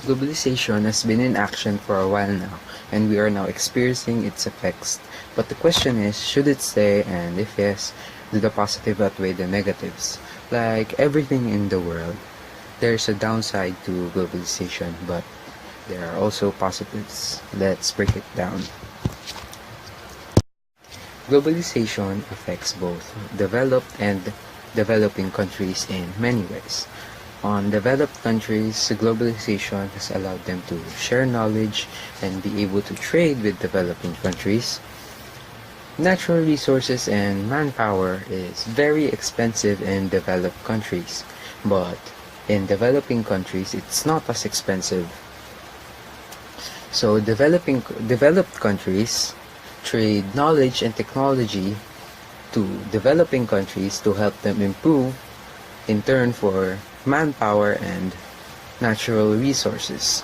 Globalization has been in action for a while now, and we are now experiencing its effects. But the question is, should it stay, and if yes, do the positive outweigh the negatives? Like everything in the world, there's a downside to globalization, but there are also positives. Let's break it down. Globalization affects both developed and developing countries in many ways. On developed countries, globalization has allowed them to share knowledge and be able to trade with developing countries. Natural resources and manpower is very expensive in developed countries, but in developing countries, it's not as expensive. So developed countries trade knowledge and technology to developing countries to help them improve in turn for manpower and natural resources.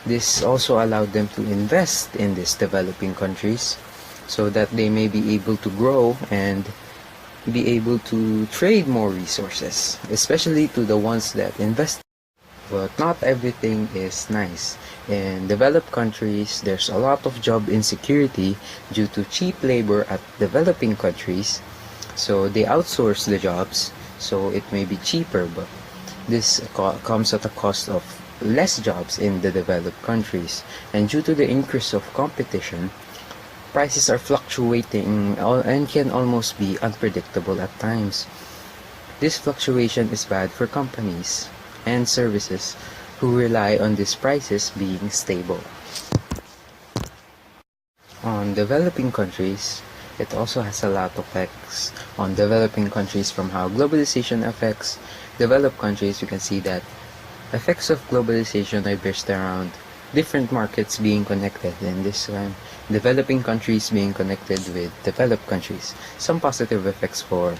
This also allowed them to invest in these developing countries so that they may be able to grow and be able to trade more resources, especially to the ones that invest. But not everything is nice. In developed countries, there's a lot of job insecurity due to cheap labor at developing countries, so they outsource the jobs, so it may be cheaper, but this comes at a cost of less jobs in the developed countries. And due to the increase of competition, prices are fluctuating and can almost be unpredictable at times. This fluctuation is bad for companies and services who rely on these prices being stable. On developing countries, it also has a lot of effects on developing countries from how globalization affects developed countries. You can see that effects of globalization are based around different markets being connected, and this time developing countries being connected with developed countries. Some positive effects for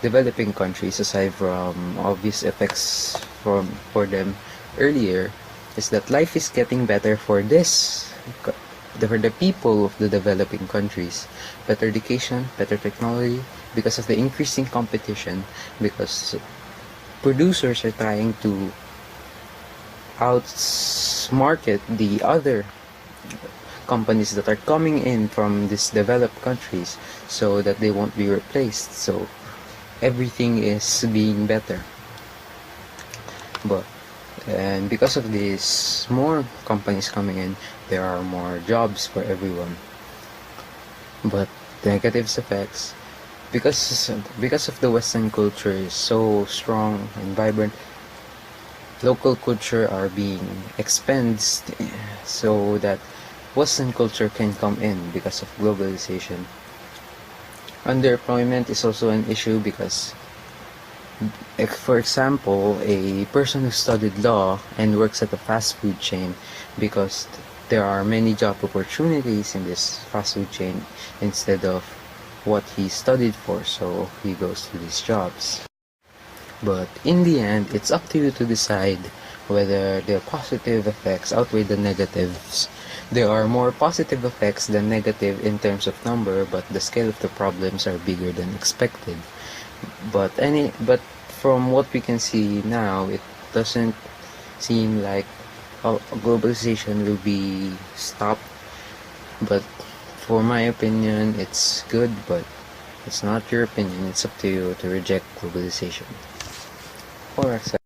developing countries, aside from obvious effects for them earlier, is that life is getting better for the people of the developing countries. Better education, better technology, because of the increasing competition, because producers are trying to outmarket the other companies that are coming in from these developed countries so that they won't be replaced. So everything is being better. And because of this, more companies coming in, there are more jobs for everyone. But the negative effects, because of the Western culture is so strong and vibrant, local culture are being expensed so that Western culture can come in because of globalization. Underemployment is also an issue because, for example, a person who studied law and works at a fast food chain, because there are many job opportunities in this fast food chain instead of what he studied for, so he goes to these jobs. But in the end, it's up to you to decide whether the positive effects outweigh the negatives. There are more positive effects than negative in terms of number, but the scale of the problems are bigger than expected. But from what we can see now, it doesn't seem like globalization will be stopped. But for my opinion, it's good, but it's not your opinion. It's up to you to reject globalization or accept.